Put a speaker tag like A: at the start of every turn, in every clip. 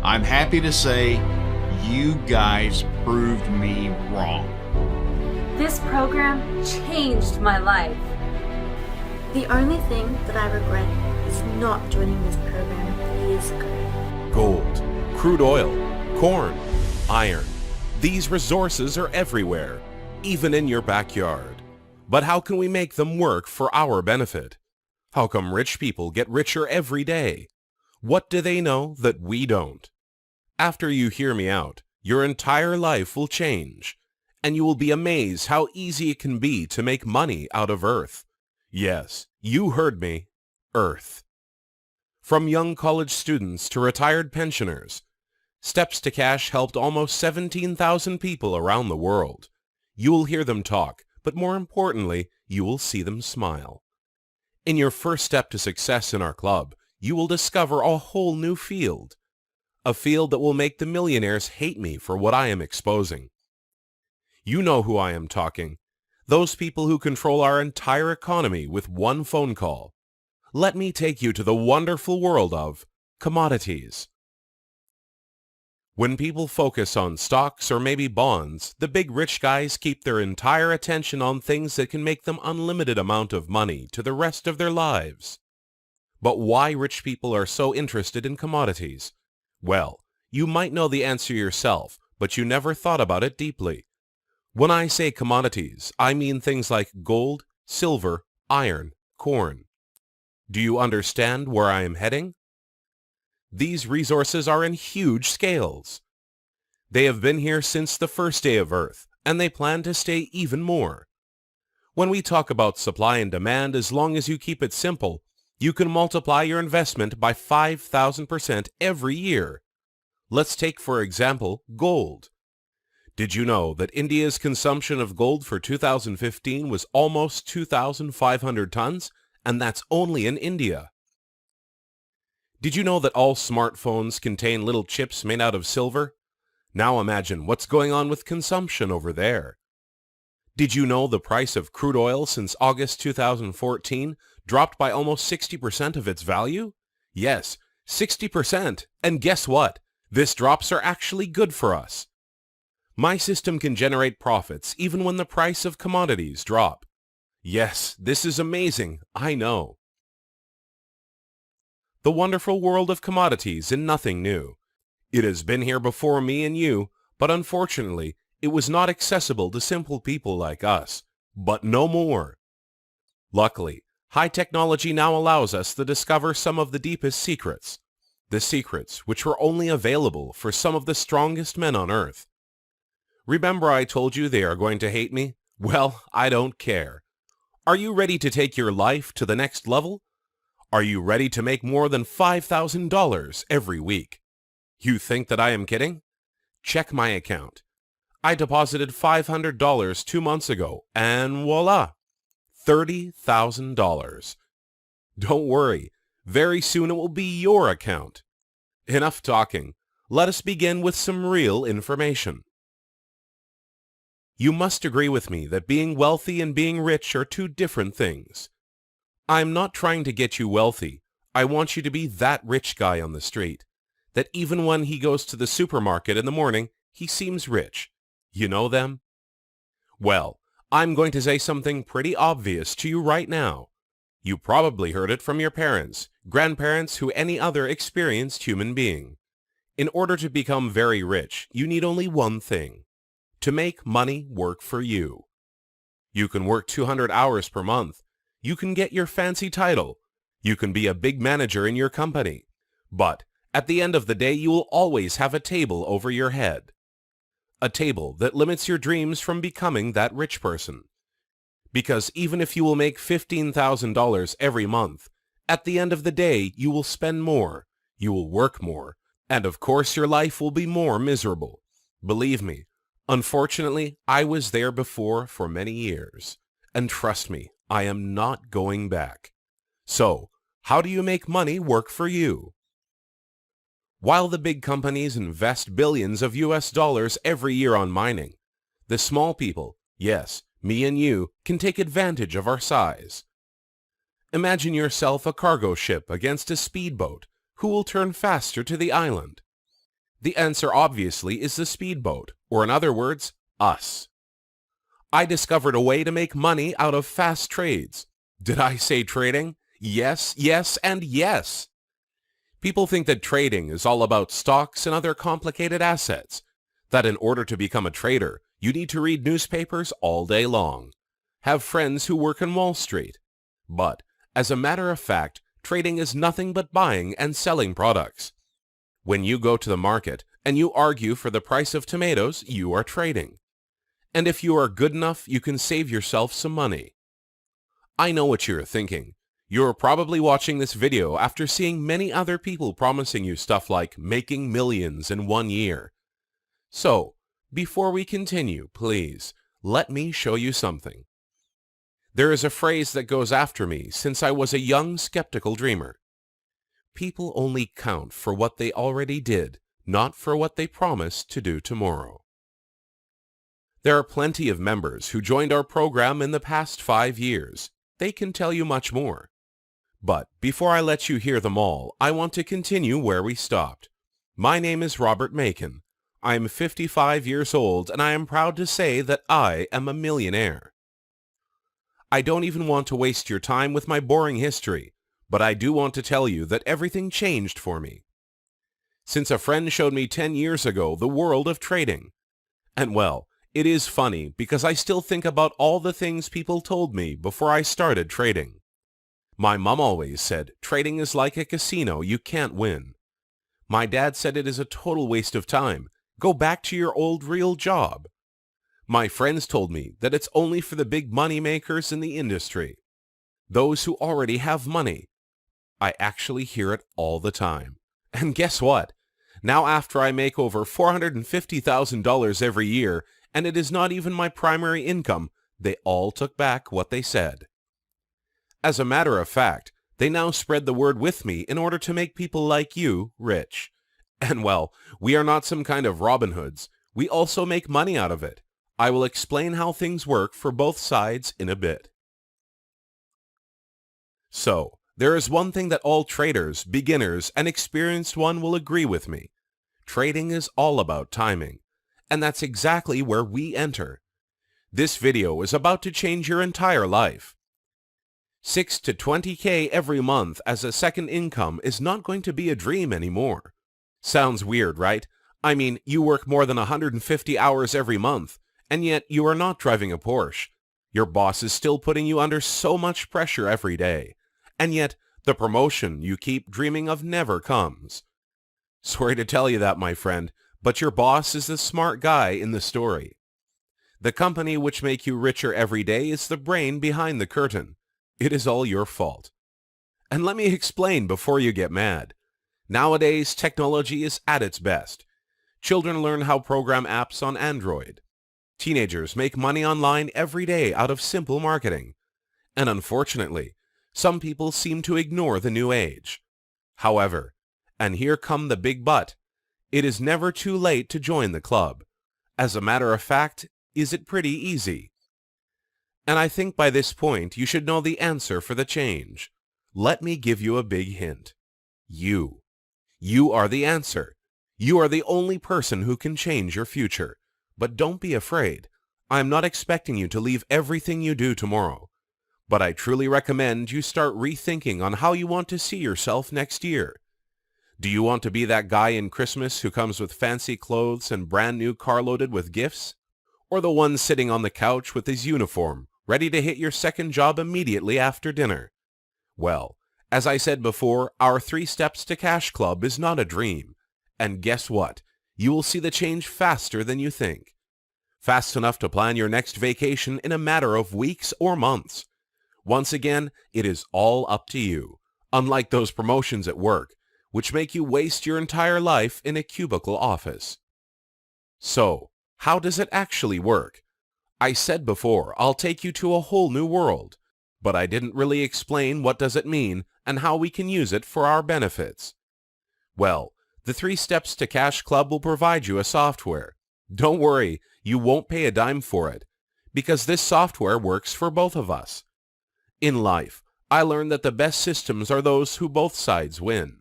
A: I'm happy to say you guys proved me wrong.
B: This program changed my life.
C: The only thing that I regret is not joining this program years ago.
D: Gold, crude oil, corn, iron. These resources are everywhere, even in your backyard. But how can we make them work for our benefit? How come rich people get richer every day? What do they know that we don't? After you hear me out, your entire life will change, and you will be amazed how easy it can be to make money out of Earth. Yes, you heard me, Earth. From young college students to retired pensioners, Steps to Cash helped almost 17,000 people around the world. You will hear them talk, but more importantly, you will see them smile. In your first step to success in our club, you will discover a whole new field. A field that will make the millionaires hate me for what I am exposing. You know who I am talking. Those people who control our entire economy with one phone call. Let me take you to the wonderful world of commodities. When people focus on stocks or maybe bonds, the big rich guys keep their entire attention on things that can make them unlimited amount of money to the rest of their lives. But why rich people are so interested in commodities? Well, you might know the answer yourself, but you never thought about it deeply. When I say commodities, I mean things like gold, silver, iron, corn. Do you understand where I am heading? These resources are in huge scales. They have been here since the first day of Earth, and they plan to stay even more. When we talk about supply and demand, as long as you keep it simple, you can multiply your investment by 5,000% every year. Let's take, for example, gold. Did you know that India's consumption of gold for 2015 was almost 2,500 tons? And that's only in India. Did you know that all smartphones contain little chips made out of silver? Now imagine what's going on with consumption over there. Did you know the price of crude oil since August 2014 dropped by almost 60% of its value? Yes, 60%. And guess what? These drops are actually good for us. My system can generate profits even when the price of commodities drop. Yes, this is amazing, I know. The wonderful world of commodities is nothing new. It has been here before me and you, but unfortunately, it was not accessible to simple people like us. But no more. Luckily, high technology now allows us to discover some of the deepest secrets. The secrets which were only available for some of the strongest men on Earth. Remember I told you they are going to hate me? Well, I don't care. Are you ready to take your life to the next level? Are you ready to make more than $5,000 every week? You think that I am kidding? Check my account. I deposited $500 2 months ago, and voila, $30,000. Don't worry, very soon it will be your account. Enough talking. Let us begin with some real information. You must agree with me that being wealthy and being rich are two different things. I'm not trying to get you wealthy. I want you to be that rich guy on the street, that even when he goes to the supermarket in the morning, he seems rich. You know them? Well, I'm going to say something pretty obvious to you right now. You probably heard it from your parents, grandparents, who any other experienced human being. In order to become very rich, you need only one thing. To make money work for you. You can work 200 hours per month. You can get your fancy title. You can be a big manager in your company. But at the end of the day, you will always have a table over your head. A table that limits your dreams from becoming that rich person. Because even if you will make $15,000 every month, at the end of the day, you will spend more, you will work more, and of course your life will be more miserable. Believe me, unfortunately, I was there before for many years. And trust me, I am not going back. So, how do you make money work for you? While the big companies invest billions of US dollars every year on mining, the small people, yes, me and you, can take advantage of our size. Imagine yourself a cargo ship against a speedboat. Who will turn faster to the island? The answer obviously is the speedboat, or in other words, us. I discovered a way to make money out of fast trades. Did I say trading? Yes, yes, and yes. People think that trading is all about stocks and other complicated assets, that in order to become a trader, you need to read newspapers all day long, have friends who work in Wall Street. But, as a matter of fact, trading is nothing but buying and selling products. When you go to the market and you argue for the price of tomatoes, you are trading. And if you are good enough, you can save yourself some money. I know what you're thinking. You're probably watching this video after seeing many other people promising you stuff like making millions in 1 year. So, before we continue, please, let me show you something. There is a phrase that goes after me since I was a young skeptical dreamer. People only count for what they already did, not for what they promise to do tomorrow. There are plenty of members who joined our program in the past 5 years. They can tell you much more. But before I let you hear them all, I want to continue where we stopped. My name is Robert Macon. I am 55 years old, and I am proud to say that I am a millionaire. I don't even want to waste your time with my boring history, but I do want to tell you that everything changed for me. Since a friend showed me 10 years ago the world of trading. And well, it is funny because I still think about all the things people told me before I started trading. My mom always said, trading is like a casino, you can't win. My dad said it is a total waste of time. Go back to your old real job. My friends told me that it's only for the big money makers in the industry. Those who already have money. I actually hear it all the time. And guess what? Now after I make over $450,000 every year, and it is not even my primary income, they all took back what they said. As a matter of fact, they now spread the word with me in order to make people like you rich. And well, we are not some kind of Robin Hoods. We also make money out of it. I will explain how things work for both sides in a bit. So, there is one thing that all traders, beginners, and experienced one will agree with me. Trading is all about timing. And that's exactly where we enter. This video is about to change your entire life. 6 to 20K every month as a second income is not going to be a dream anymore. Sounds weird, right? I mean, you work more than 150 hours every month, and yet you are not driving a Porsche. Your boss is still putting you under so much pressure every day, and yet the promotion you keep dreaming of never comes. Sorry to tell you that, my friend, but your boss is the smart guy in the story. The company which make you richer every day is the brain behind the curtain. It is all your fault. And let me explain before you get mad. Nowadays, technology is at its best. Children learn how to program apps on Android. Teenagers make money online every day out of simple marketing. And unfortunately, some people seem to ignore the new age. However, and here come the big but, it is never too late to join the club. As a matter of fact, is it pretty easy? And I think by this point you should know the answer for the change. Let me give you a big hint. You. You are the answer. You are the only person who can change your future. But don't be afraid. I am not expecting you to leave everything you do tomorrow. But I truly recommend you start rethinking on how you want to see yourself next year. Do you want to be that guy in Christmas who comes with fancy clothes and brand new car loaded with gifts? Or the one sitting on the couch with his uniform, ready to hit your second job immediately after dinner? Well, as I said before, our 3 Steps to Cash Club is not a dream. And guess what? You will see the change faster than you think. Fast enough to plan your next vacation in a matter of weeks or months. Once again, it is all up to you, unlike those promotions at work, which make you waste your entire life in a cubicle office. So, how does it actually work? I said before, I'll take you to a whole new world, but I didn't really explain what does it mean and how we can use it for our benefits. Well, the 3 Steps to Cash Club will provide you a software. Don't worry, you won't pay a dime for it, because this software works for both of us. In life, I learned that the best systems are those who both sides win.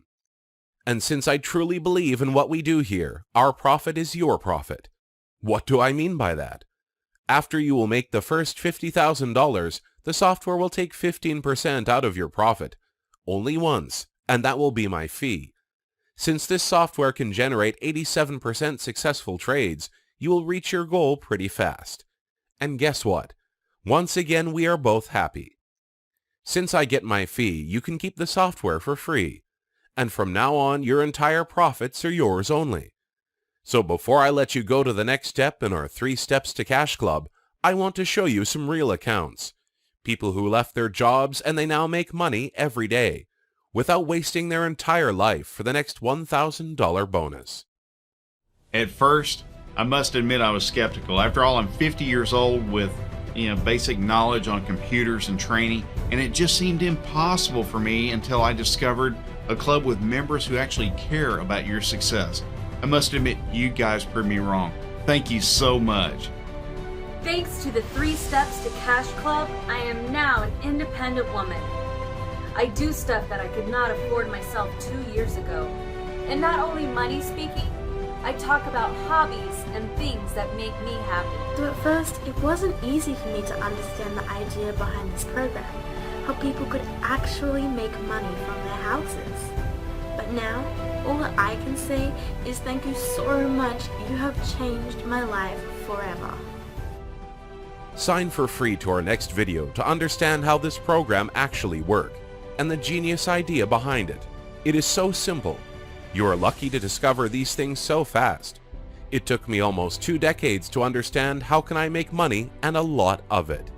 D: And since I truly believe in what we do here, our profit is your profit. What do I mean by that? After you will make the first $50,000, the software will take 15% out of your profit. Only once, and that will be my fee. Since this software can generate 87% successful trades, you will reach your goal pretty fast. And guess what? Once again, we are both happy. Since I get my fee, you can keep the software for free. And from now on, your entire profits are yours only. So before I let you go to the next step in our 3 Steps to Cash Club, I want to show you some real accounts. People who left their jobs and they now make money every day, without wasting their entire life for the next $1,000 bonus.
A: At first, I must admit I was skeptical. After all, I'm 50 years old with basic knowledge on computers and training, and it just seemed impossible for me until I discovered a club with members who actually care about your success. I must admit, you guys proved me wrong. Thank you so much.
B: Thanks to the 3 Steps to Cash Club, I am now an independent woman. I do stuff that I could not afford myself 2 years ago. And not only money speaking, I talk about hobbies and things that make me happy.
C: So at first, it wasn't easy for me to understand the idea behind this program, how people could actually make money from their houses. But now, all that I can say is thank you so much. You have changed my life forever.
D: Sign for free to our next video to understand how this program actually works and the genius idea behind it. It is so simple. You are lucky to discover these things so fast. It took me almost 2 decades to understand how can I make money and a lot of it.